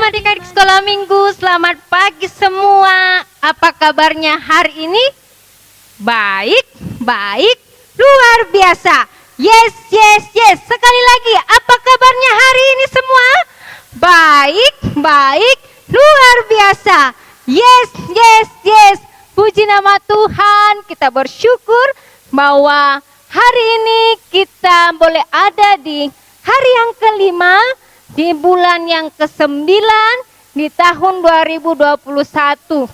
adik-adik sekolah minggu, selamat pagi semua. Apa kabarnya hari ini? Baik, luar biasa. Yes. Sekali lagi, apa kabarnya hari ini semua? Baik, luar biasa. Yes. Puji nama Tuhan, kita bersyukur bahwa hari ini kita boleh ada di hari yang kelima, di bulan yang ke-9 di tahun 2021.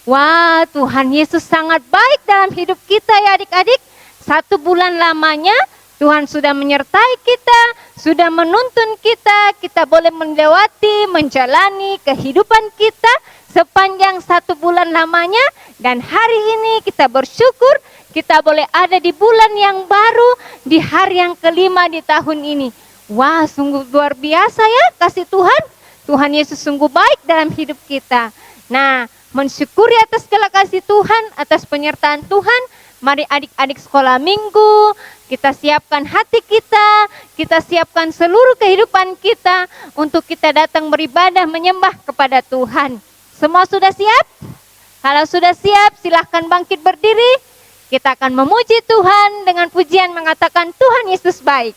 Wah, Tuhan Yesus sangat baik dalam hidup kita ya adik-adik. 1 bulan lamanya Tuhan sudah menyertai kita, sudah menuntun kita. Kita boleh melewati, menjalani kehidupan kita sepanjang 1 bulan lamanya. Dan hari ini kita bersyukur kita boleh ada di bulan yang baru, di hari yang kelima di tahun ini. Wah, sungguh luar biasa ya kasih Tuhan. Tuhan Yesus sungguh baik dalam hidup kita. Nah, mensyukuri atas segala kasih Tuhan, atas penyertaan Tuhan. Mari adik-adik sekolah minggu, kita siapkan hati kita siapkan seluruh kehidupan kita untuk kita datang beribadah menyembah kepada Tuhan. Semua sudah siap? Kalau sudah siap, silahkan bangkit berdiri. Kita akan memuji Tuhan dengan pujian mengatakan Tuhan Yesus baik.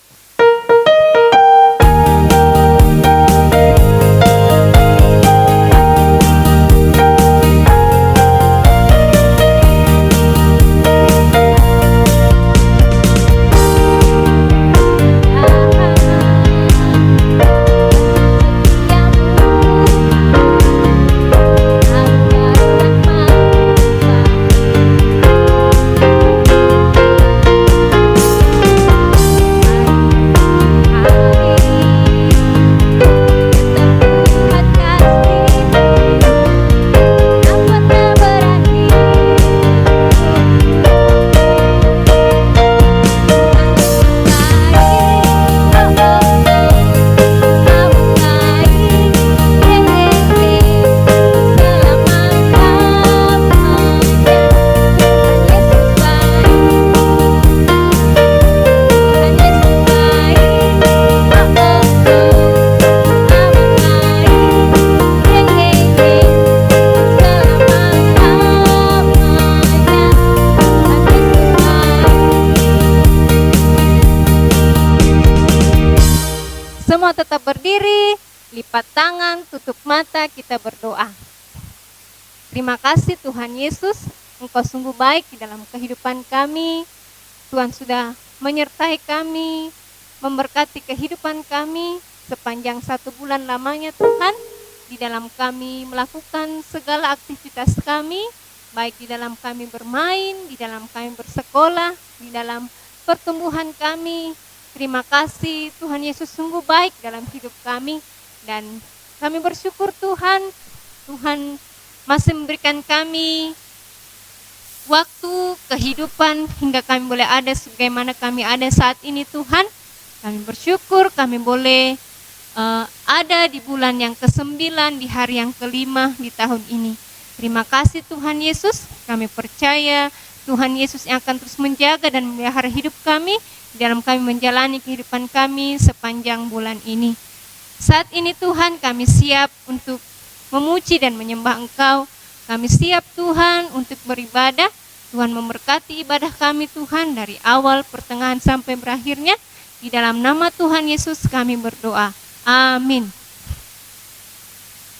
Semua tetap berdiri, lipat tangan, tutup mata, kita berdoa. Terima kasih Tuhan Yesus, Engkau sungguh baik di dalam kehidupan kami. Tuhan sudah menyertai kami, memberkati kehidupan kami sepanjang 1 bulan lamanya Tuhan. Di dalam kami melakukan segala aktivitas kami, baik di dalam kami bermain, di dalam kami bersekolah, di dalam pertumbuhan kami. Terima kasih Tuhan Yesus sungguh baik dalam hidup kami. Dan kami bersyukur Tuhan masih memberikan kami waktu, kehidupan hingga kami boleh ada sebagaimana kami ada saat ini Tuhan. Kami bersyukur kami boleh ada di bulan yang ke-9 di hari yang kelima di tahun ini. Terima kasih Tuhan Yesus, kami percaya Tuhan Yesus yang akan terus menjaga dan memelihara hidup kami dalam kami menjalani kehidupan kami sepanjang bulan ini. Saat ini Tuhan kami siap untuk memuji dan menyembah Engkau. Kami siap Tuhan untuk beribadah. Tuhan memberkati ibadah kami Tuhan dari awal, pertengahan sampai berakhirnya. Di dalam nama Tuhan Yesus kami berdoa. Amin.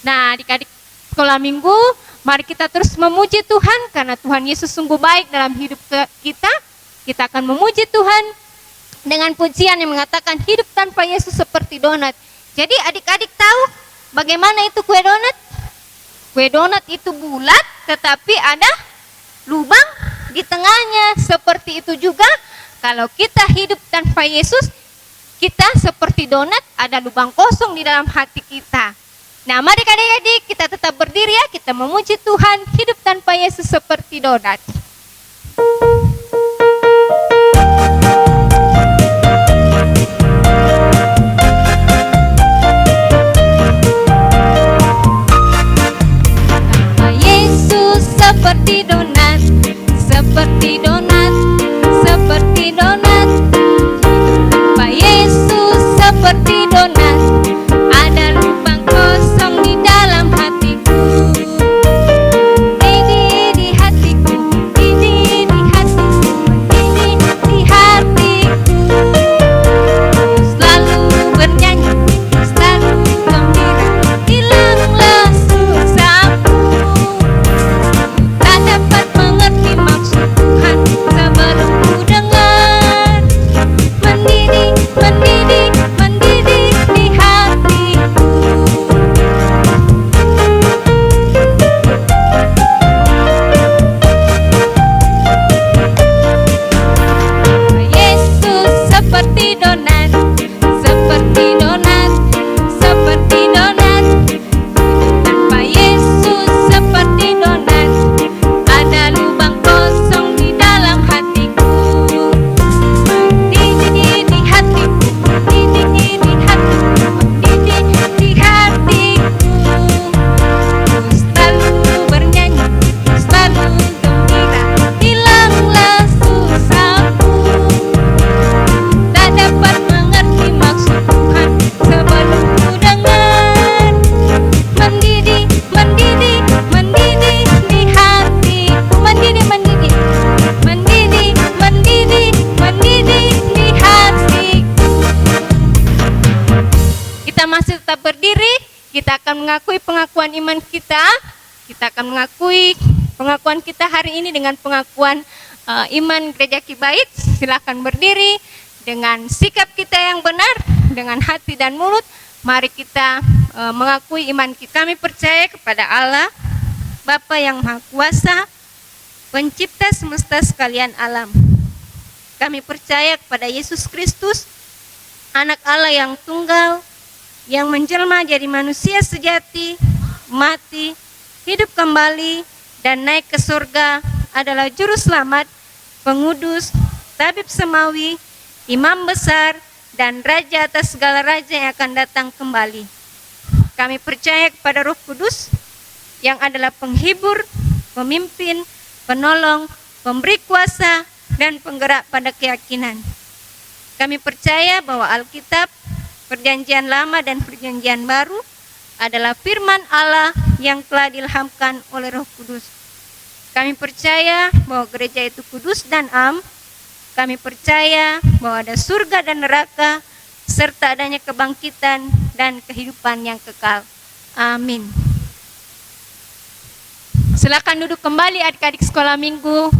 Nah, adik-adik sekolah minggu, mari kita terus memuji Tuhan karena Tuhan Yesus sungguh baik dalam hidup kita. Kita akan memuji Tuhan dengan pujian yang mengatakan hidup tanpa Yesus seperti donat. Jadi adik-adik tahu bagaimana itu kue donat? Kue donat itu bulat tetapi ada lubang di tengahnya. Seperti itu juga kalau kita hidup tanpa Yesus, kita seperti donat, ada lubang kosong di dalam hati kita. Nah, mari adik-adik kita tetap berdiri ya, kita memuji Tuhan. Hidup tanpa Yesus seperti donat. Seperti donat, seperti donat, seperti donat. Pak Yesus seperti donat, ada lubang kosong mengakui pengakuan iman kita. Kita akan mengakui pengakuan kita hari ini dengan pengakuan iman Gereja Kibait. Silakan berdiri dengan sikap kita yang benar, dengan hati dan mulut. Mari kita mengakui iman kita. Kami percaya kepada Allah, Bapa yang Maha Kuasa, Pencipta semesta sekalian alam. Kami percaya kepada Yesus Kristus, Anak Allah yang tunggal, yang menjelma jadi manusia sejati, mati, hidup kembali, dan naik ke surga, adalah Juru Selamat, Pengudus, Tabib Semawi, Imam Besar, dan Raja atas segala raja yang akan datang kembali. Kami percaya kepada Roh Kudus, yang adalah penghibur, pemimpin, penolong, pemberi kuasa, dan penggerak pada keyakinan. Kami percaya bahwa Alkitab, Perjanjian Lama dan Perjanjian Baru adalah firman Allah yang telah diilhamkan oleh Roh Kudus. Kami percaya bahwa gereja itu kudus dan am. Kami percaya bahwa ada surga dan neraka, serta adanya kebangkitan dan kehidupan yang kekal. Amin. Silakan duduk kembali adik-adik sekolah minggu.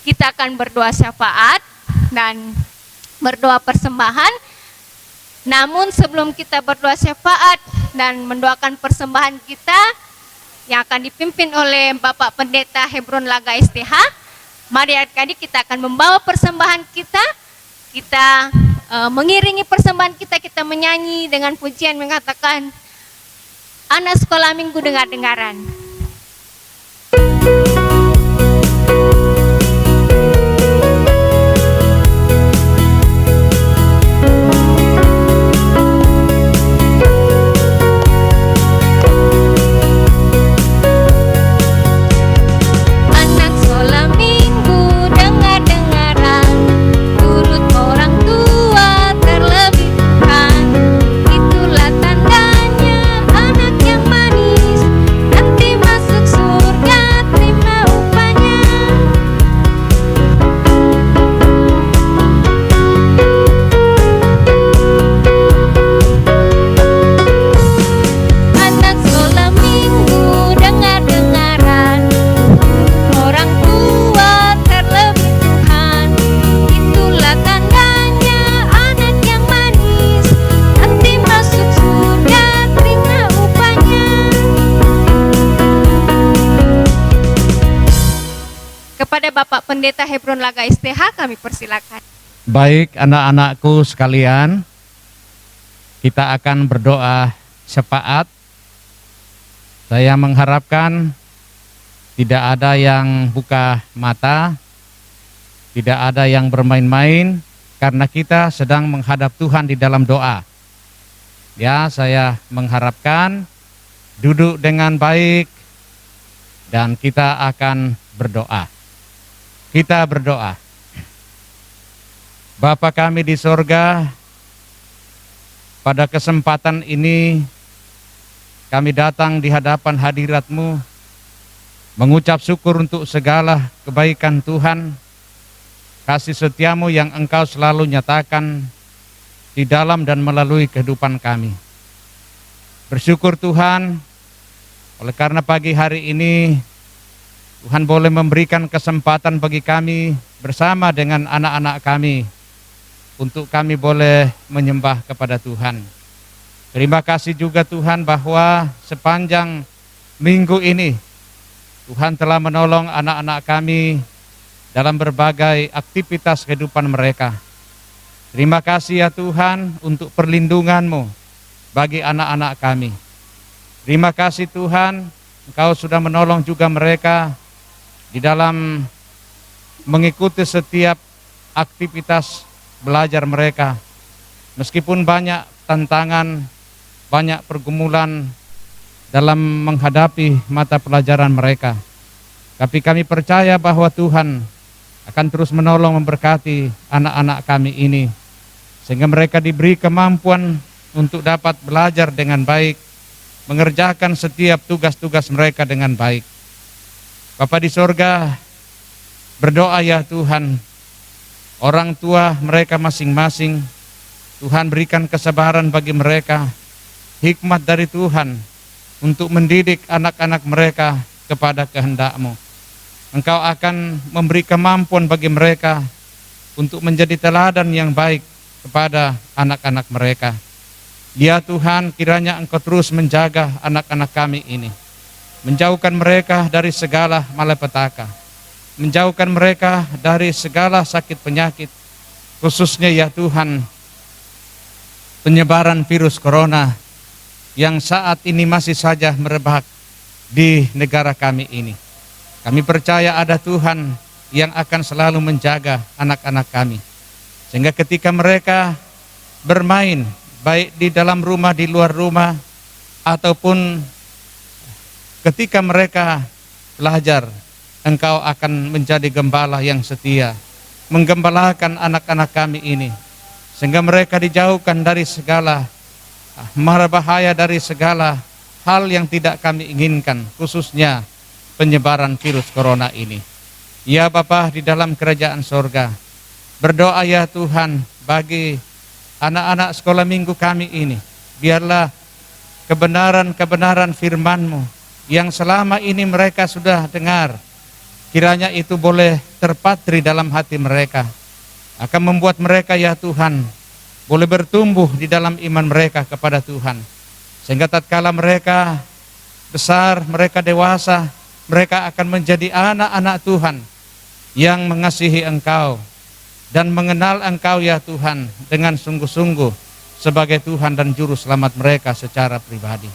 Kita akan berdoa syafaat dan berdoa persembahan. Namun sebelum kita berdoa syafaat dan mendoakan persembahan kita yang akan dipimpin oleh Bapak Pendeta Hebron Laga STH, mari adik-adik kita akan membawa persembahan kita. Kita mengiringi persembahan kita, kita menyanyi dengan pujian mengatakan, anak sekolah minggu dengar-dengaran. Bapak Pendeta Hebron Laga STH kami persilakan. Baik anak-anakku sekalian, kita akan berdoa syafaat. Saya mengharapkan tidak ada yang buka mata, tidak ada yang bermain-main, karena kita sedang menghadap Tuhan di dalam doa. Ya, saya mengharapkan duduk dengan baik dan kita akan berdoa. Kita berdoa. Bapa kami di sorga, pada kesempatan ini kami datang di hadapan hadirat-Mu, mengucap syukur untuk segala kebaikan Tuhan, kasih setia-Mu yang Engkau selalu nyatakan di dalam dan melalui kehidupan kami. Bersyukur Tuhan, oleh karena pagi hari ini Tuhan boleh memberikan kesempatan bagi kami bersama dengan anak-anak kami untuk kami boleh menyembah kepada Tuhan. Terima kasih juga Tuhan bahwa sepanjang minggu ini Tuhan telah menolong anak-anak kami dalam berbagai aktivitas kehidupan mereka. Terima kasih ya Tuhan untuk perlindungan-Mu bagi anak-anak kami. Terima kasih Tuhan, Engkau sudah menolong juga mereka di dalam mengikuti setiap aktivitas belajar mereka. Meskipun banyak tantangan, banyak pergumulan dalam menghadapi mata pelajaran mereka, tapi kami percaya bahwa Tuhan akan terus menolong memberkati anak-anak kami ini, sehingga mereka diberi kemampuan untuk dapat belajar dengan baik, mengerjakan setiap tugas-tugas mereka dengan baik. Bapa di sorga, berdoa ya Tuhan, orang tua mereka masing-masing, Tuhan berikan kesabaran bagi mereka, hikmat dari Tuhan, untuk mendidik anak-anak mereka kepada kehendak-Mu. Engkau akan memberi kemampuan bagi mereka untuk menjadi teladan yang baik kepada anak-anak mereka. Ya Tuhan, kiranya Engkau terus menjaga anak-anak kami ini, menjauhkan mereka dari segala malapetaka, menjauhkan mereka dari segala sakit penyakit, khususnya ya Tuhan, penyebaran virus corona yang saat ini masih saja merebak di negara kami ini. Kami percaya ada Tuhan yang akan selalu menjaga anak-anak kami, sehingga ketika mereka bermain, baik di dalam rumah, di luar rumah, ataupun ketika mereka belajar, Engkau akan menjadi gembala yang setia, menggembalakan anak-anak kami ini, sehingga mereka dijauhkan dari segala mara bahaya, dari segala hal yang tidak kami inginkan, khususnya penyebaran virus corona ini. Ya Bapa di dalam kerajaan sorga, berdoa ya Tuhan bagi anak-anak sekolah minggu kami ini. Biarlah kebenaran-kebenaran firman-Mu yang selama ini mereka sudah dengar, kiranya itu boleh terpatri dalam hati mereka, akan membuat mereka ya Tuhan boleh bertumbuh di dalam iman mereka kepada Tuhan, sehingga tatkala mereka besar, mereka dewasa, mereka akan menjadi anak-anak Tuhan yang mengasihi Engkau dan mengenal Engkau ya Tuhan dengan sungguh-sungguh sebagai Tuhan dan Juru Selamat mereka secara pribadi.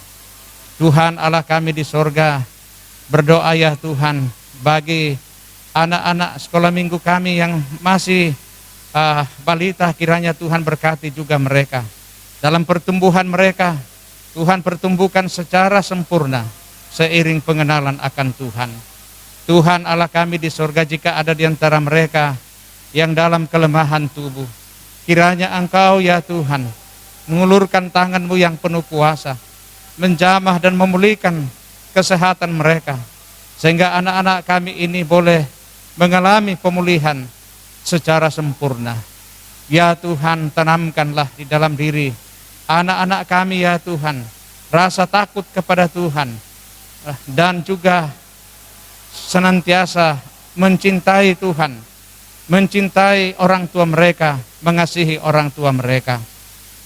Tuhan Allah kami di sorga, berdoa ya Tuhan bagi anak-anak sekolah minggu kami yang masih balita, kiranya Tuhan berkati juga mereka dalam pertumbuhan mereka. Tuhan pertumbuhkan secara sempurna seiring pengenalan akan Tuhan. Tuhan Allah kami di sorga, jika ada di antara mereka yang dalam kelemahan tubuh, kiranya Engkau ya Tuhan mengulurkan tangan-Mu yang penuh kuasa, menjamah dan memulihkan kesehatan mereka, sehingga anak-anak kami ini boleh mengalami pemulihan secara sempurna. Ya Tuhan, tanamkanlah di dalam diri anak-anak kami ya Tuhan rasa takut kepada Tuhan, dan juga senantiasa mencintai Tuhan, mencintai orang tua mereka, mengasihi orang tua mereka.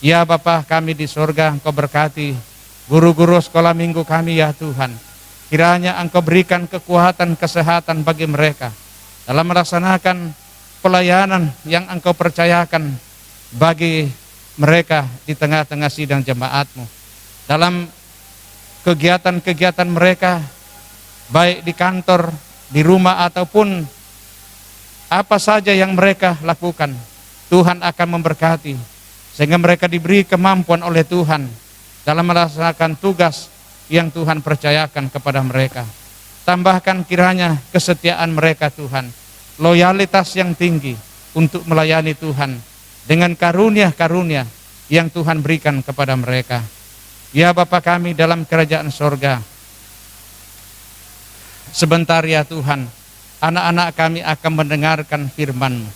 Ya Bapa kami di sorga, Engkau berkati guru-guru sekolah minggu kami ya Tuhan. Kiranya Engkau berikan kekuatan, kesehatan bagi mereka dalam melaksanakan pelayanan yang Engkau percayakan bagi mereka di tengah-tengah sidang jemaat-Mu, dalam kegiatan-kegiatan mereka, baik di kantor, di rumah, ataupun apa saja yang mereka lakukan. Tuhan akan memberkati, sehingga mereka diberi kemampuan oleh Tuhan dalam melaksanakan tugas yang Tuhan percayakan kepada mereka. Tambahkan kiranya kesetiaan mereka Tuhan, loyalitas yang tinggi untuk melayani Tuhan dengan karunia-karunia yang Tuhan berikan kepada mereka. Ya Bapa kami dalam kerajaan sorga, sebentar ya Tuhan, anak-anak kami akan mendengarkan firman-Mu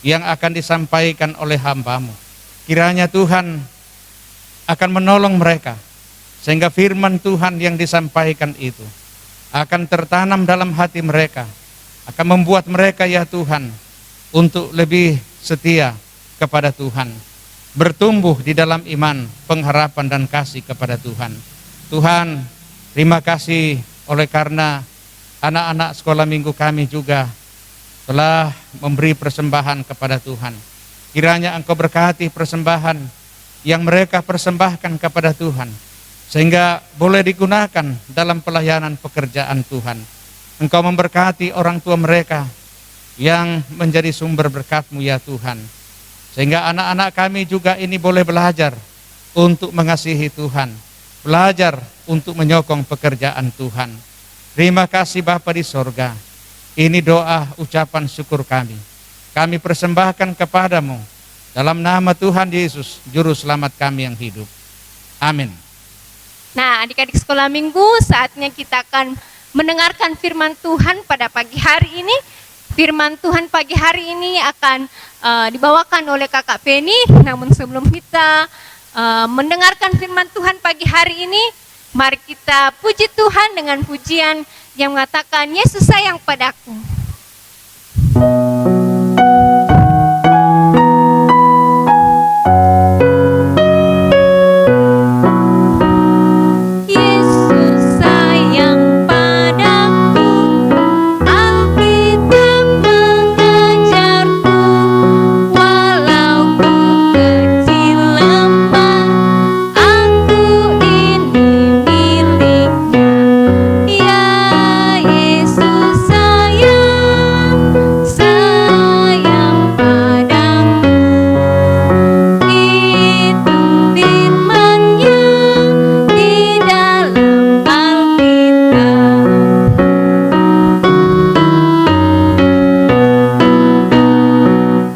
yang akan disampaikan oleh hamba-Mu. Kiranya Tuhan akan menolong mereka, sehingga firman Tuhan yang disampaikan itu akan tertanam dalam hati mereka, akan membuat mereka ya Tuhan untuk lebih setia kepada Tuhan, bertumbuh di dalam iman, pengharapan dan kasih kepada Tuhan. Tuhan, terima kasih oleh karena anak-anak sekolah minggu kami juga telah memberi persembahan kepada Tuhan. Kiranya Engkau berkati persembahan yang mereka persembahkan kepada Tuhan, sehingga boleh digunakan dalam pelayanan pekerjaan Tuhan. Engkau memberkati orang tua mereka yang menjadi sumber berkat-Mu ya Tuhan, sehingga anak-anak kami juga ini boleh belajar untuk mengasihi Tuhan, belajar untuk menyokong pekerjaan Tuhan. Terima kasih Bapa di sorga. Ini doa ucapan syukur kami. Kami persembahkan kepadamu dalam nama Tuhan Yesus, Juru Selamat kami yang hidup. Amin. Nah, adik-adik sekolah minggu, saatnya kita akan mendengarkan firman Tuhan pada pagi hari ini. Firman Tuhan pagi hari ini akan dibawakan oleh Kakak Penny. Namun sebelum kita mendengarkan firman Tuhan pagi hari ini, Mari kita puji Tuhan dengan pujian yang mengatakan, Yesus sayang padaku. Yesus sayang padaku, Alkitab mengajarku, walau ku kecil lemah, aku ini miliknya. Ya Yesus sayang padaku. Itu firman-Nya di dalam Alkitab.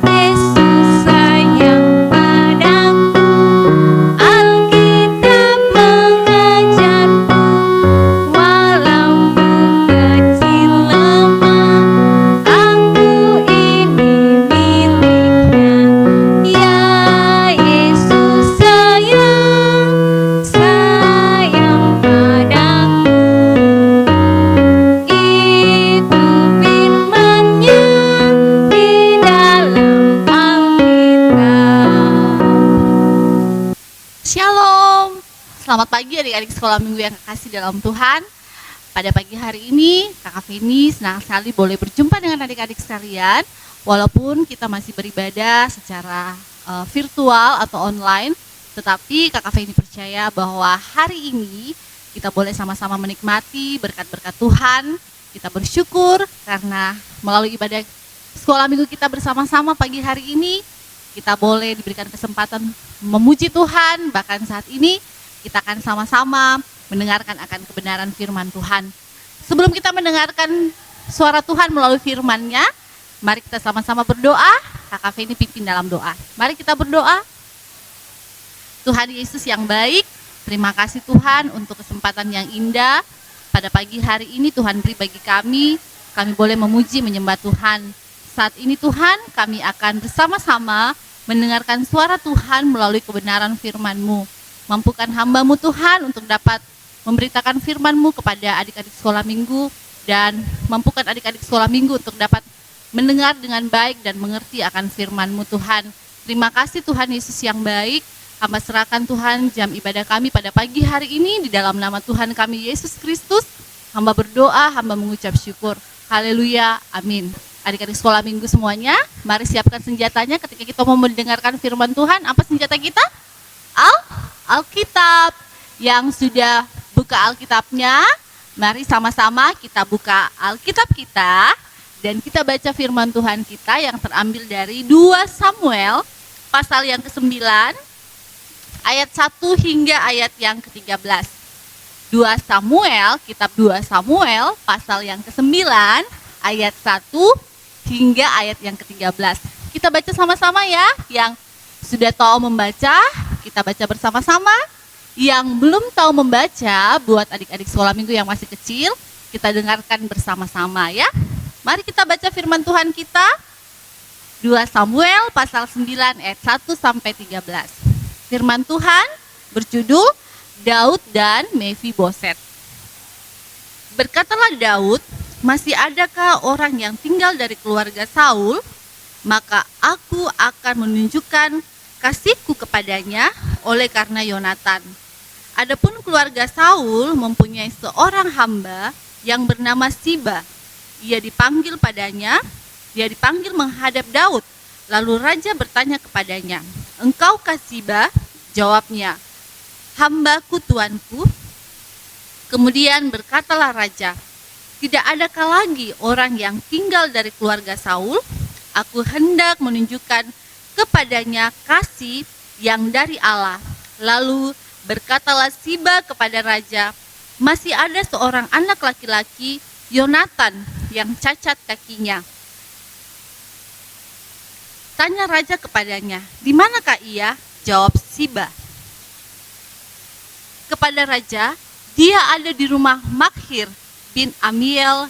Yesus sayang padaku, Alkitab mengajarku, walau ku kecil lemah, aku ini miliknya. Ya Yesus sayang padaku. Itu firman-Nya di dalam Alkitab. Shalom, selamat pagi adik-adik sekolah minggu yang kekasih dalam Tuhan. Pada pagi hari ini, Kakak Feni senang sekali boleh berjumpa dengan adik-adik sekalian. Walaupun kita masih beribadah secara virtual atau online, tetapi Kakak Feni percaya bahwa hari ini kita boleh sama-sama menikmati berkat-berkat Tuhan. Kita bersyukur karena melalui ibadah sekolah minggu kita bersama-sama pagi hari ini, kita boleh diberikan kesempatan memuji Tuhan. Bahkan saat ini kita akan sama-sama mendengarkan akan kebenaran firman Tuhan. Sebelum kita mendengarkan suara Tuhan melalui firman-Nya, mari kita sama-sama berdoa. Kakak Feni pimpin dalam doa. Mari kita berdoa. Tuhan Yesus yang baik, terima kasih Tuhan untuk kesempatan yang indah. Pada pagi hari ini Tuhan beri bagi kami boleh memuji menyembah Tuhan. Saat ini Tuhan, kami akan bersama-sama mendengarkan suara Tuhan melalui kebenaran firman-Mu. Mampukan hamba-Mu Tuhan untuk dapat memberitakan firman-Mu kepada adik-adik sekolah minggu, dan mampukan adik-adik sekolah minggu untuk dapat mendengar dengan baik dan mengerti akan firman-Mu Tuhan. Terima kasih Tuhan Yesus yang baik. Hamba serahkan Tuhan jam ibadah kami pada pagi hari ini di dalam nama Tuhan kami Yesus Kristus. Hamba berdoa, hamba mengucap syukur. Haleluya, amin. Adik-adik sekolah minggu semuanya, mari siapkan senjatanya ketika kita mau mendengarkan firman Tuhan. Apa senjata kita? Alkitab. Yang sudah buka Alkitabnya, mari sama-sama kita buka Alkitab kita dan kita baca firman Tuhan kita yang terambil dari 2 Samuel pasal yang ke-9 ayat 1 hingga ayat yang ke-13. 2 Samuel, kitab 2 Samuel pasal yang ke-9 ayat 1 hingga ayat yang ke-13. Kita baca sama-sama ya. Yang sudah tahu membaca, kita baca bersama-sama. Yang belum tahu membaca, buat adik-adik sekolah minggu yang masih kecil, kita dengarkan bersama-sama ya. Mari kita baca firman Tuhan kita. 2 Samuel pasal 9 ayat 1 sampai 13. Firman Tuhan berjudul Daud dan Mefiboset. Berkatalah Daud, masih adakah orang yang tinggal dari keluarga Saul? Maka aku akan menunjukkan kasihku kepadanya oleh karena Yonatan. Adapun keluarga Saul mempunyai seorang hamba yang bernama Siba. Dia dipanggil menghadap Daud. Lalu raja bertanya kepadanya, "Engkaukah Siba?" Jawabnya, "Hambaku tuanku." Kemudian berkatalah raja, "Tidak adakah lagi orang yang tinggal dari keluarga Saul? Aku hendak menunjukkan kepadanya kasih yang dari Allah." Lalu berkatalah Siba kepada raja, "Masih ada seorang anak laki-laki, Yonatan, yang cacat kakinya." Tanya raja kepadanya, "Di manakah ia?" Jawab Siba kepada raja, "Dia ada di rumah Makhir bin Amiel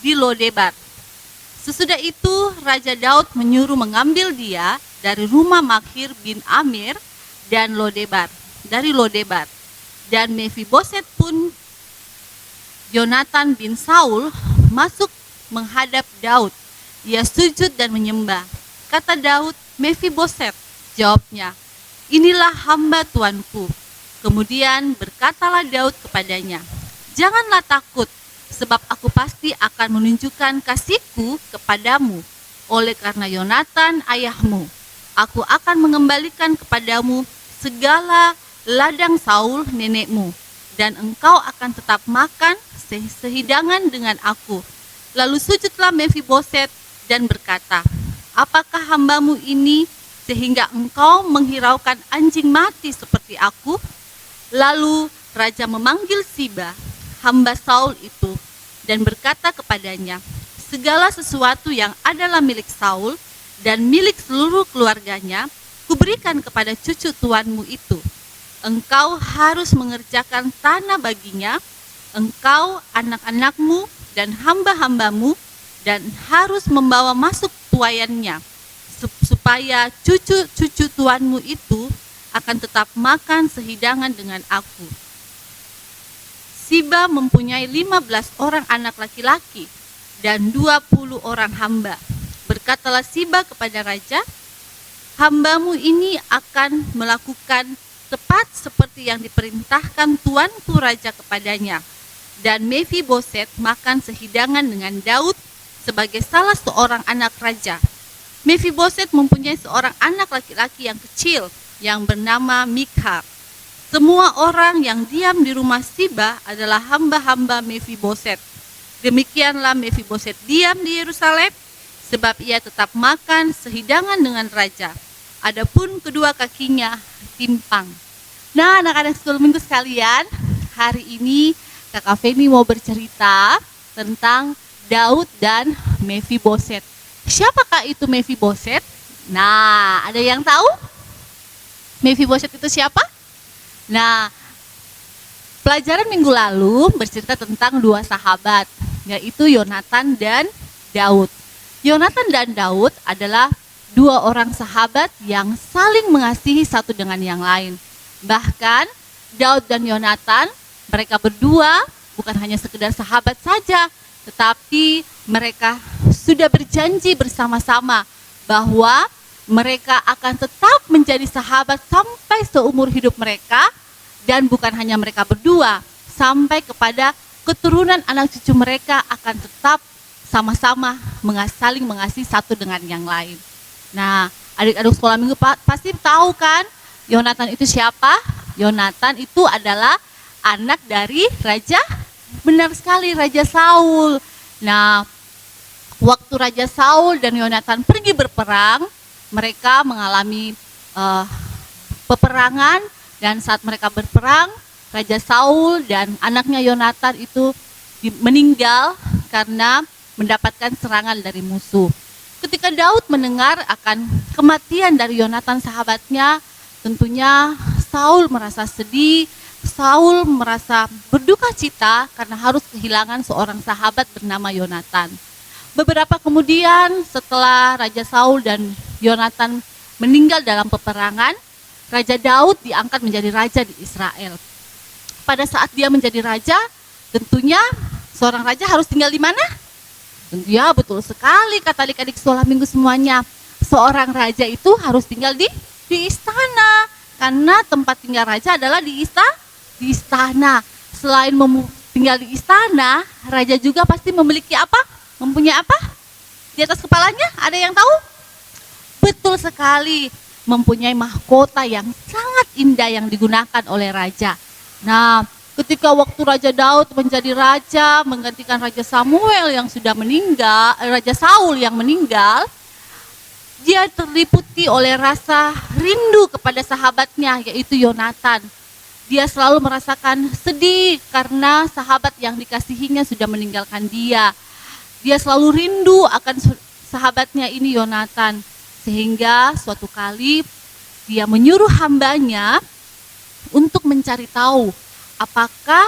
di Lodebar." Sesudah itu Raja Daud menyuruh mengambil dia dari rumah Makhir bin Amir dan dari Lodebar. Dan Mefiboset pun, Yonatan bin Saul, masuk menghadap Daud. Ia sujud dan menyembah. Kata Daud, "Mefiboset." Jawabnya, "Inilah hamba tuanku." Kemudian berkatalah Daud kepadanya, "Janganlah takut, sebab aku pasti akan menunjukkan kasihku kepadamu. Oleh karena Yonatan ayahmu, aku akan mengembalikan kepadamu segala ladang Saul nenekmu, dan engkau akan tetap makan sehidangan dengan aku." Lalu sujudlah Mefiboset dan berkata, "Apakah hambamu ini sehingga engkau menghiraukan anjing mati seperti aku?" Lalu raja memanggil Siba, hamba Saul itu, dan berkata kepadanya, "Segala sesuatu yang adalah milik Saul dan milik seluruh keluarganya, kuberikan kepada cucu tuanmu itu. Engkau harus mengerjakan tanah baginya, engkau, anak-anakmu, dan hamba-hambamu, dan harus membawa masuk tuayannya, supaya cucu-cucu tuanmu itu akan tetap makan sehidangan dengan aku." Siba mempunyai 15 orang anak laki-laki dan 20 orang hamba. Berkatalah Siba kepada raja, "Hambamu ini akan melakukan tepat seperti yang diperintahkan tuanku raja kepadanya." Dan Mefiboset makan sehidangan dengan Daud sebagai salah seorang anak raja. Mefiboset mempunyai seorang anak laki-laki yang kecil yang bernama Mikhar. Semua orang yang diam di rumah Siba adalah hamba-hamba Mefiboset. Demikianlah Mefiboset diam di Yerusalem, sebab ia tetap makan sehidangan dengan raja. Adapun kedua kakinya timpang. Nah, anak-anak sekolah minggu sekalian, hari ini Kakak Feni mau bercerita tentang Daud dan Mefiboset. Siapakah itu Mefiboset? Nah, ada yang tahu? Mefiboset itu siapa? Nah, pelajaran minggu lalu bercerita tentang dua sahabat, yaitu Yonatan dan Daud. Yonatan dan Daud adalah dua orang sahabat yang saling mengasihi satu dengan yang lain. Bahkan Daud dan Yonatan, mereka berdua bukan hanya sekedar sahabat saja, tetapi mereka sudah berjanji bersama-sama bahwa mereka akan tetap menjadi sahabat sampai seumur hidup mereka, dan bukan hanya mereka berdua, sampai kepada keturunan anak cucu mereka akan tetap sama-sama saling mengasihi satu dengan yang lain. Nah, adik-adik sekolah minggu pasti tahu kan, Yonatan itu siapa? Yonatan itu adalah anak dari raja, benar sekali, Raja Saul. Nah, waktu Raja Saul dan Yonatan pergi berperang, mereka mengalami peperangan, dan saat mereka berperang, Raja Saul dan anaknya Yonatan itu meninggal karena mendapatkan serangan dari musuh. Ketika Daud mendengar akan kematian dari Yonatan sahabatnya, tentunya Saul merasa sedih, Saul merasa berduka cita karena harus kehilangan seorang sahabat bernama Yonatan. Beberapa kemudian setelah Raja Saul dan Yonatan meninggal dalam peperangan, Raja Daud diangkat menjadi raja di Israel. Pada saat dia menjadi raja, tentunya seorang raja harus tinggal di mana? Tentunya betul sekali kata adik-adik sekolah minggu semuanya. Seorang raja itu harus tinggal di istana, karena tempat tinggal raja adalah di istana. Selain tinggal di istana, raja juga pasti memiliki apa? Mempunyai apa? Di atas kepalanya ada yang tahu? Betul sekali, mempunyai mahkota yang sangat indah yang digunakan oleh raja. Nah, ketika waktu Raja Daud menjadi raja, menggantikan Raja Samuel yang sudah meninggal, Raja Saul yang meninggal, dia terliputi oleh rasa rindu kepada sahabatnya, yaitu Yonatan. Dia selalu merasakan sedih karena sahabat yang dikasihinya sudah meninggalkan dia. Dia selalu rindu akan sahabatnya ini, Yonatan. Sehingga suatu kali dia menyuruh hambanya untuk mencari tahu apakah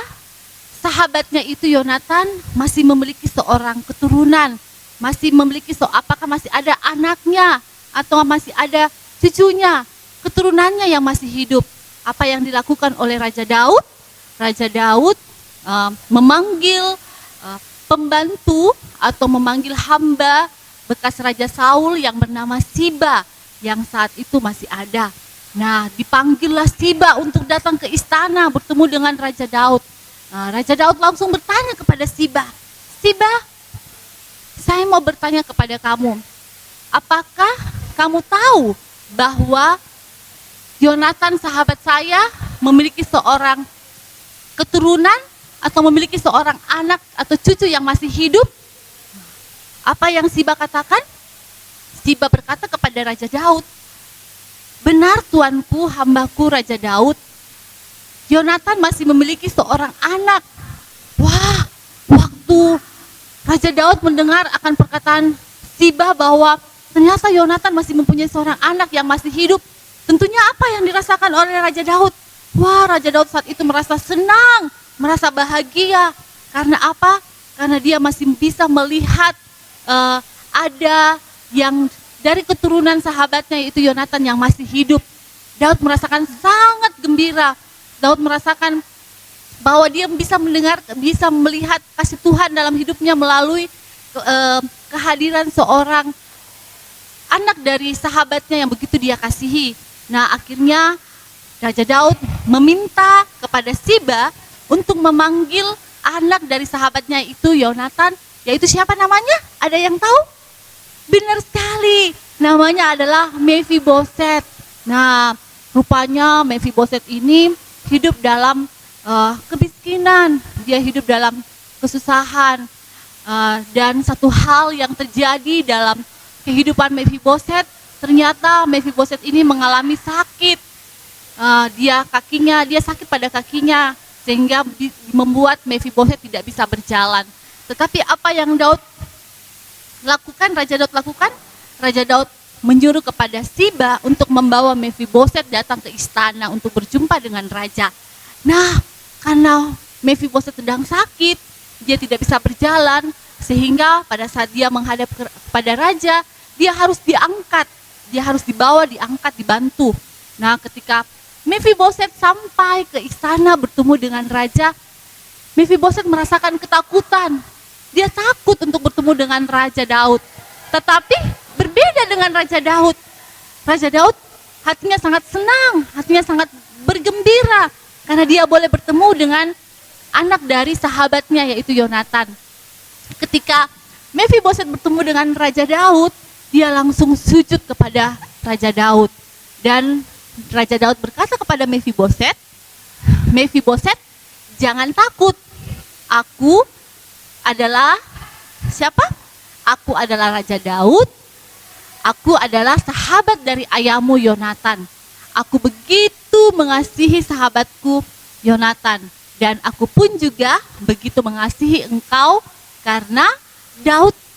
sahabatnya itu Yonatan masih memiliki seorang keturunan, apakah masih ada anaknya atau masih ada cucunya, keturunannya yang masih hidup. Apa yang dilakukan oleh Raja Daud? Raja Daud memanggil pembantu atau memanggil hamba bekas Raja Saul yang bernama Siba yang saat itu masih ada. Nah, dipanggillah Siba untuk datang ke istana bertemu dengan Raja Daud. Nah, Raja Daud langsung bertanya kepada Siba, Siba, saya mau bertanya kepada kamu, apakah kamu tahu bahwa Yonatan sahabat saya memiliki seorang keturunan atau memiliki seorang anak atau cucu yang masih hidup? Apa yang Siba katakan? Siba berkata kepada Raja Daud, benar tuanku, hambaku Raja Daud, Yonatan masih memiliki seorang anak. Wah, waktu Raja Daud mendengar akan perkataan Siba bahwa ternyata Yonatan masih mempunyai seorang anak yang masih hidup, tentunya apa yang dirasakan oleh Raja Daud? Wah, Raja Daud saat itu merasa senang, merasa bahagia. Karena apa? Karena dia masih bisa melihat ada yang dari keturunan sahabatnya yaitu Yonatan yang masih hidup. Daud merasakan sangat gembira. Daud merasakan bahwa dia bisa mendengar, bisa melihat kasih Tuhan dalam hidupnya melalui kehadiran seorang anak dari sahabatnya yang begitu dia kasihi. Nah, akhirnya Raja Daud meminta kepada Siba untuk memanggil anak dari sahabatnya itu Yonatan, yaitu siapa namanya? Ada yang tahu? Benar sekali, namanya adalah Mephiboset. Nah, rupanya Mephiboset ini hidup dalam kemiskinan, dia hidup dalam kesusahan. Dan satu hal yang terjadi dalam kehidupan Mephiboset, ternyata Mephiboset ini mengalami sakit. Dia sakit pada kakinya sehingga membuat Mephiboset tidak bisa berjalan. Tetapi apa yang Raja Daud lakukan? Raja Daud menyuruh kepada Siba untuk membawa Mephiboset datang ke istana untuk berjumpa dengan raja. Nah, karena Mephiboset sedang sakit, dia tidak bisa berjalan, sehingga pada saat dia menghadap kepada raja, dia harus diangkat, dia harus diangkat, dibantu. Nah, ketika Mephiboset sampai ke istana bertemu dengan raja, Mephiboset merasakan ketakutan. Dia takut untuk bertemu dengan Raja Daud. Tetapi berbeda dengan Raja Daud. Raja Daud hatinya sangat senang, hatinya sangat bergembira karena dia boleh bertemu dengan anak dari sahabatnya yaitu Yonatan. Ketika Mephiboset bertemu dengan Raja Daud, dia langsung sujud kepada Raja Daud. Dan Raja Daud berkata kepada Mephiboset, Mephiboset, jangan takut. Aku adalah siapa? Aku adalah Raja Daud. Aku adalah sahabat dari ayahmu Yonatan. Aku begitu mengasihi sahabatku Yonatan. Dan aku pun juga begitu mengasihi engkau karena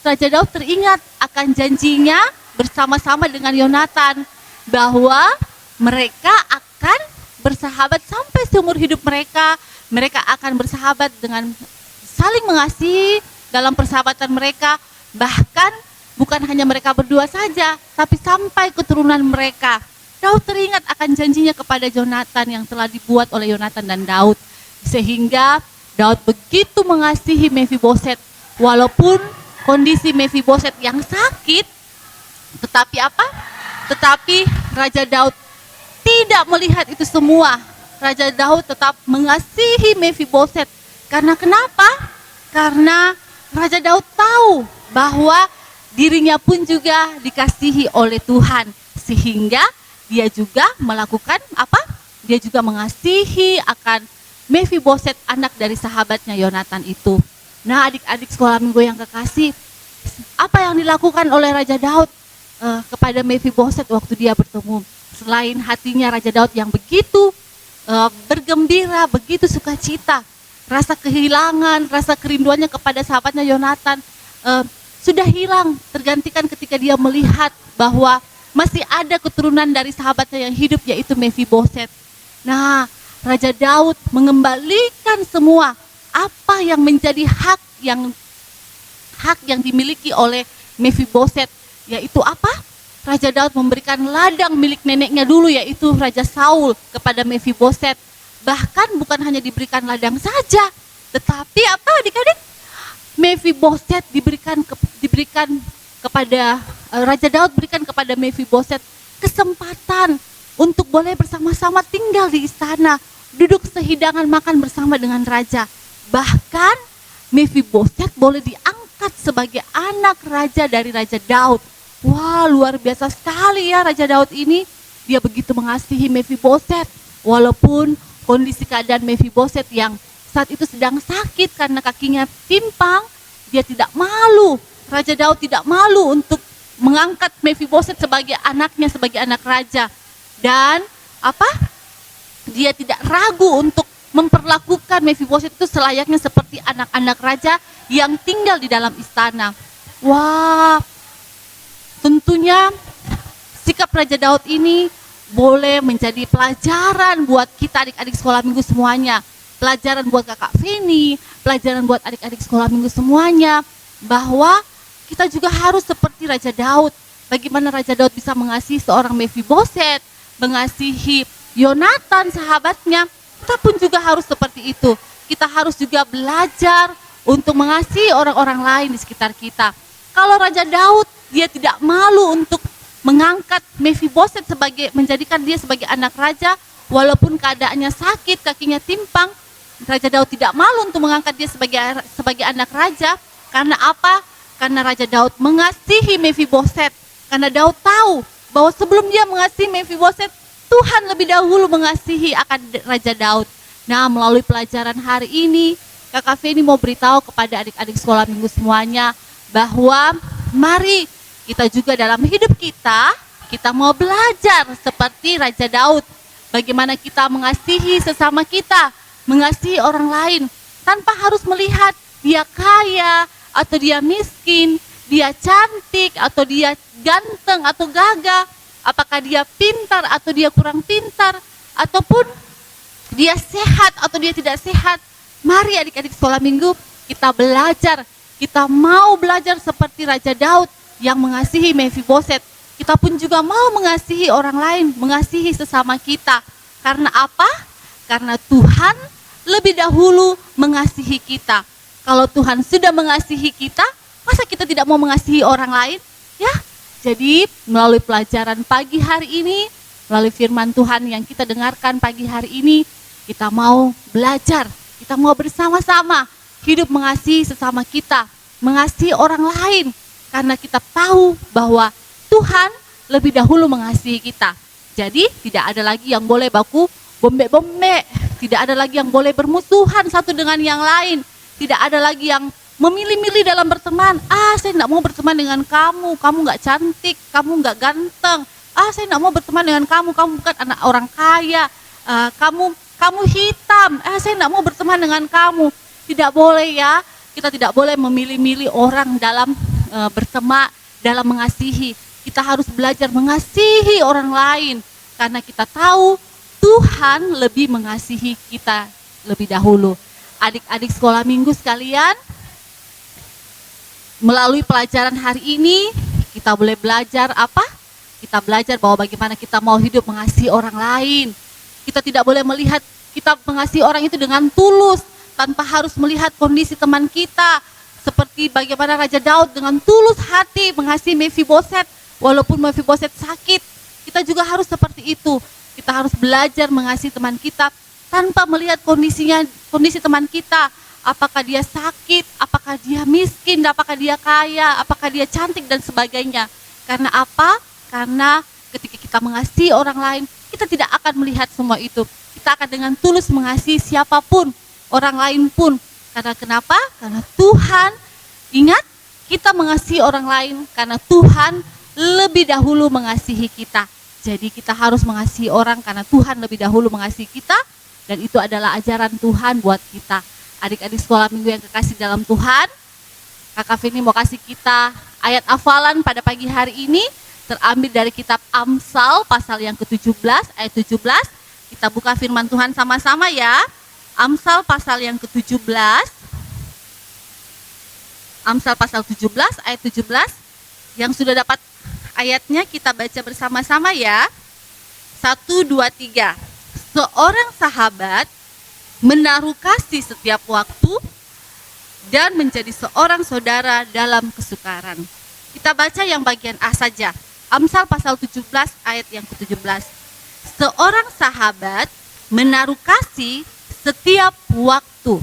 Raja Daud teringat akan janjinya bersama-sama dengan Yonatan bahwa mereka akan bersahabat sampai seumur hidup mereka. Mereka akan bersahabat dengan saling mengasihi dalam persahabatan mereka. Bahkan bukan hanya mereka berdua saja, tapi sampai keturunan mereka. Daud teringat akan janjinya kepada Yonatan yang telah dibuat oleh Yonatan dan Daud. Sehingga Daud begitu mengasihi Mephiboset. Walaupun kondisi Mephiboset yang sakit, tetapi apa? Tetapi Raja Daud tidak melihat itu semua. Raja Daud tetap mengasihi Mephiboset. Karena kenapa? Karena Raja Daud tahu bahwa dirinya pun juga dikasihi oleh Tuhan. Sehingga dia juga melakukan apa? Dia juga mengasihi akan Mephiboset, anak dari sahabatnya Yonatan itu. Nah, adik-adik sekolah minggu yang kekasih, apa yang dilakukan oleh Raja Daud kepada Mephiboset waktu dia bertemu? Selain hatinya Raja Daud yang begitu bergembira, begitu sukacita, rasa kehilangan, rasa kerinduannya kepada sahabatnya Yonatan sudah hilang, tergantikan ketika dia melihat bahwa masih ada keturunan dari sahabatnya yang hidup yaitu Mephiboset. Nah, Raja Daud mengembalikan semua apa yang menjadi hak yang dimiliki oleh Mephiboset, yaitu apa? Raja Daud memberikan ladang milik neneknya dulu yaitu Raja Saul kepada Mephiboset. Bahkan bukan hanya diberikan ladang saja, tetapi apa adik-adik? Mephiboset diberikan kepada Raja Daud berikan kepada Mephiboset kesempatan untuk boleh bersama-sama tinggal di istana, duduk sehidangan makan bersama dengan raja. Bahkan Mephiboset boleh diangkat sebagai anak raja dari Raja Daud. Wah, luar biasa sekali ya Raja Daud ini. Dia begitu mengasihi Mephiboset, walaupun kondisi keadaan Mephiboset yang saat itu sedang sakit karena kakinya timpang, dia tidak malu. Raja Daud tidak malu untuk mengangkat Mephiboset sebagai anaknya, sebagai anak raja. Dan apa? Dia tidak ragu untuk memperlakukan Mephiboset itu selayaknya seperti anak-anak raja yang tinggal di dalam istana. Wah, tentunya sikap Raja Daud ini boleh menjadi pelajaran buat kita adik-adik sekolah minggu semuanya. Pelajaran buat kakak Feni, pelajaran buat adik-adik sekolah minggu semuanya, bahwa kita juga harus seperti Raja Daud. Bagaimana Raja Daud bisa mengasihi seorang Mephiboset, mengasihi Yonatan sahabatnya, kita pun juga harus seperti itu. Kita harus juga belajar untuk mengasihi orang-orang lain di sekitar kita. Kalau Raja Daud, dia tidak malu untuk mengangkat Mephiboset menjadikan dia sebagai anak raja, walaupun keadaannya sakit, kakinya timpang. Raja Daud tidak malu untuk mengangkat dia sebagai anak raja. Karena apa? Karena Raja Daud mengasihi Mephiboset. Karena Daud tahu bahwa sebelum dia mengasihi Mephiboset, Tuhan lebih dahulu mengasihi akan Raja Daud. Nah, melalui pelajaran hari ini, Kakak Feni mau beritahu kepada adik-adik sekolah minggu semuanya bahwa mari kita juga dalam hidup kita mau belajar seperti Raja Daud. Bagaimana kita mengasihi sesama kita, mengasihi orang lain, tanpa harus melihat dia kaya atau dia miskin, dia cantik atau dia ganteng atau gagah, apakah dia pintar atau dia kurang pintar, ataupun dia sehat atau dia tidak sehat. Mari adik-adik sekolah minggu kita belajar, kita mau belajar seperti Raja Daud yang mengasihi Mephiboset. Kita pun juga mau mengasihi orang lain, mengasihi sesama kita. Karena apa? Karena Tuhan lebih dahulu mengasihi kita. Kalau Tuhan sudah mengasihi kita, masa kita tidak mau mengasihi orang lain? Ya, jadi melalui pelajaran pagi hari ini, melalui firman Tuhan yang kita dengarkan pagi hari ini, kita mau belajar, kita mau bersama-sama hidup mengasihi sesama kita, mengasihi orang lain. Karena kita tahu bahwa Tuhan lebih dahulu mengasihi kita. Jadi tidak ada lagi yang boleh baku bombe-bombe, tidak ada lagi yang boleh bermusuhan satu dengan yang lain, tidak ada lagi yang memilih-milih dalam berteman. Saya tidak mau berteman dengan kamu, kamu nggak cantik, kamu nggak ganteng. Saya tidak mau berteman dengan kamu, kamu bukan anak orang kaya, kamu hitam. Saya tidak mau berteman dengan kamu. Tidak boleh ya, kita tidak boleh memilih-milih orang dalam berteman, dalam mengasihi. Kita harus belajar mengasihi orang lain karena kita tahu Tuhan lebih mengasihi kita lebih dahulu. Adik-adik sekolah minggu sekalian, melalui pelajaran hari ini kita boleh belajar apa? Kita belajar bahwa bagaimana kita mau hidup mengasihi orang lain. Kita tidak boleh melihat kita mengasihi orang itu dengan tulus tanpa harus melihat kondisi teman kita. Seperti bagaimana Raja Daud dengan tulus hati mengasihi Mephiboset, walaupun Mephiboset sakit, kita juga harus seperti itu. Kita harus belajar mengasihi teman kita tanpa melihat kondisi teman kita. Apakah dia sakit, apakah dia miskin, apakah dia kaya, apakah dia cantik dan sebagainya. Karena apa? Karena ketika kita mengasihi orang lain, kita tidak akan melihat semua itu. Kita akan dengan tulus mengasihi siapapun, orang lain pun. Karena kenapa? Karena Tuhan, ingat, kita mengasihi orang lain karena Tuhan lebih dahulu mengasihi kita. Jadi kita harus mengasihi orang karena Tuhan lebih dahulu mengasihi kita. Dan itu adalah ajaran Tuhan buat kita. Adik-adik sekolah minggu yang kekasih dalam Tuhan, Kakak Feni mau kasih kita ayat hafalan pada pagi hari ini. Terambil dari kitab Amsal pasal yang ke-17, ayat 17. Kita buka firman Tuhan sama-sama ya. Amsal pasal yang ke-17. Amsal pasal 17 ayat 17. Yang sudah dapat ayatnya kita baca bersama-sama ya. 1, 2, 3. Seorang sahabat menaruh kasih setiap waktu, dan menjadi seorang saudara dalam kesukaran. Kita baca yang bagian A saja. Amsal pasal 17 ayat yang ke-17. Seorang sahabat menaruh kasih setiap waktu.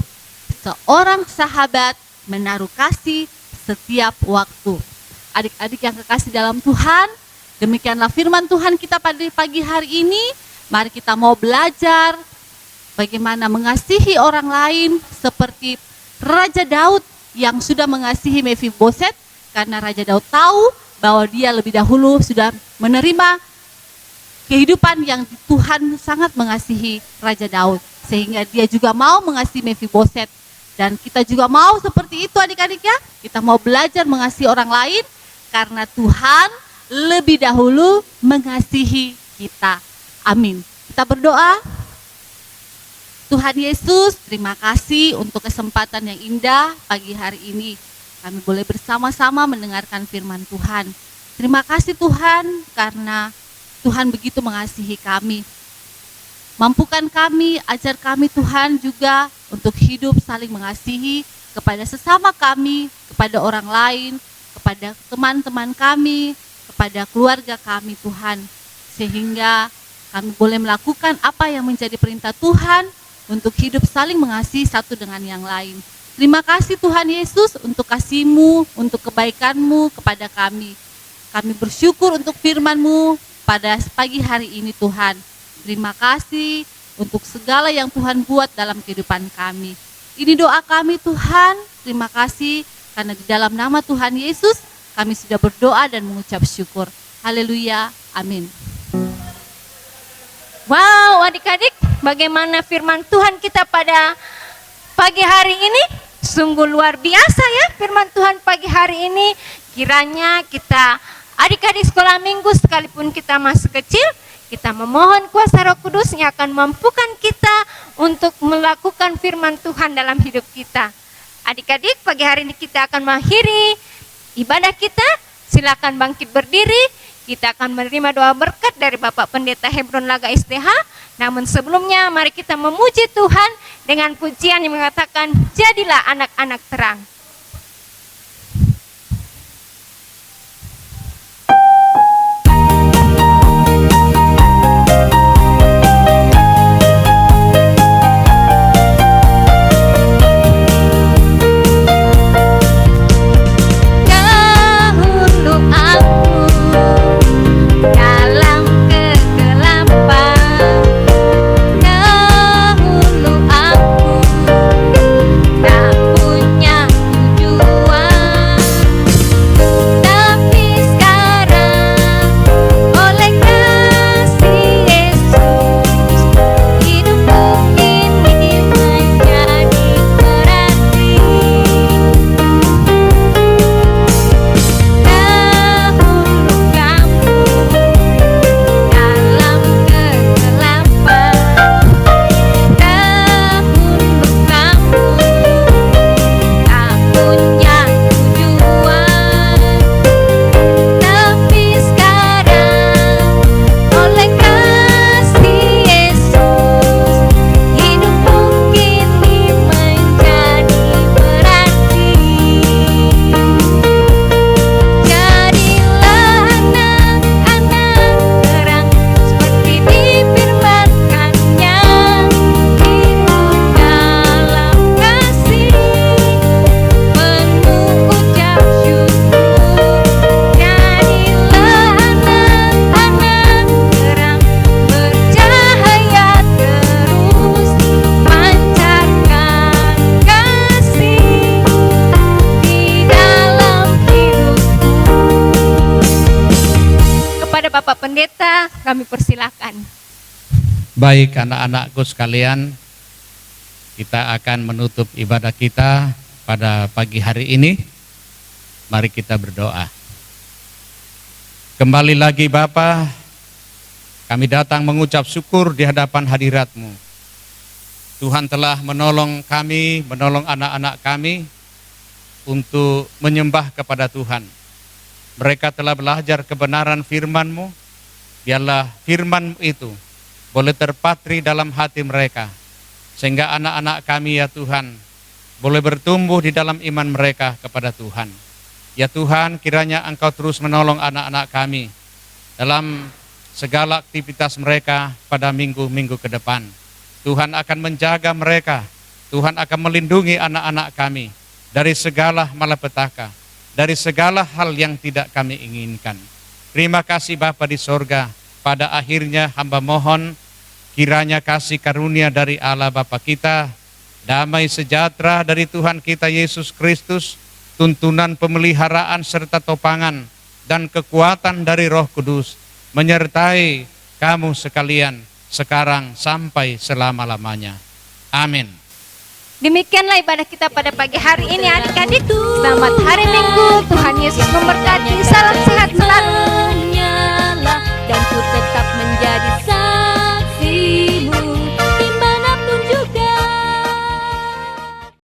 Seorang sahabat menaruh kasih setiap waktu. Adik-adik yang kekasih dalam Tuhan, demikianlah firman Tuhan kita pada pagi hari ini. Mari kita mau belajar bagaimana mengasihi orang lain seperti Raja Daud yang sudah mengasihi Mephiboset, karena Raja Daud tahu bahwa dia lebih dahulu sudah menerima kehidupan yang Tuhan sangat mengasihi Raja Daud, sehingga dia juga mau mengasihi Mephiboset. Dan kita juga mau seperti itu adik-adik ya. Kita mau belajar mengasihi orang lain karena Tuhan lebih dahulu mengasihi kita. Amin. Kita berdoa. Tuhan Yesus, terima kasih untuk kesempatan yang indah pagi hari ini. Kami boleh bersama-sama mendengarkan firman Tuhan. Terima kasih Tuhan karena Tuhan begitu mengasihi kami. Mampukan kami, ajar kami Tuhan juga untuk hidup saling mengasihi kepada sesama kami, kepada orang lain, kepada teman-teman kami, kepada keluarga kami Tuhan. Sehingga kami boleh melakukan apa yang menjadi perintah Tuhan untuk hidup saling mengasihi satu dengan yang lain. Terima kasih Tuhan Yesus untuk kasih-Mu, untuk kebaikan-Mu kepada kami. Kami bersyukur untuk firman-Mu pada pagi hari ini Tuhan. Terima kasih untuk segala yang Tuhan buat dalam kehidupan kami. Ini doa kami Tuhan, terima kasih karena di dalam nama Tuhan Yesus kami sudah berdoa dan mengucap syukur. Haleluya, amin. Wow, adik-adik, bagaimana firman Tuhan kita pada pagi hari ini? Sungguh luar biasa ya firman Tuhan pagi hari ini. Kiranya kita adik-adik sekolah minggu sekalipun kita masih kecil, kita memohon kuasa Roh Kudus yang akan mampukan kita untuk melakukan firman Tuhan dalam hidup kita. Adik-adik, pagi hari ini kita akan mengakhiri ibadah kita. Silakan bangkit berdiri. Kita akan menerima doa berkat dari Bapak Pendeta Hebron Laga STH. Namun sebelumnya mari kita memuji Tuhan dengan pujian yang mengatakan, jadilah anak-anak terang. Bapak Pendeta, kami persilakan. Baik anak-anakku sekalian, kita akan menutup ibadah kita pada pagi hari ini. Mari kita berdoa. Kembali lagi Bapa, kami datang mengucap syukur di hadapan hadirat-Mu. Tuhan telah menolong kami, menolong anak-anak kami untuk menyembah kepada Tuhan. Mereka telah belajar kebenaran firman-Mu. Biarlah firman-Mu itu boleh terpatri dalam hati mereka, sehingga anak-anak kami ya Tuhan boleh bertumbuh di dalam iman mereka kepada Tuhan. Ya Tuhan, kiranya Engkau terus menolong anak-anak kami dalam segala aktivitas mereka pada minggu-minggu ke depan. Tuhan akan menjaga mereka, Tuhan akan melindungi anak-anak kami dari segala malapetaka, dari segala hal yang tidak kami inginkan. Terima kasih Bapa di sorga. Pada akhirnya hamba mohon kiranya kasih karunia dari Allah Bapa kita, damai sejahtera dari Tuhan kita Yesus Kristus, tuntunan pemeliharaan serta topangan dan kekuatan dari Roh Kudus menyertai kamu sekalian sekarang sampai selama-lamanya. Amin. Demikianlah ibadah kita pada pagi hari ini adik-adik. Selamat hari Minggu, Tuhan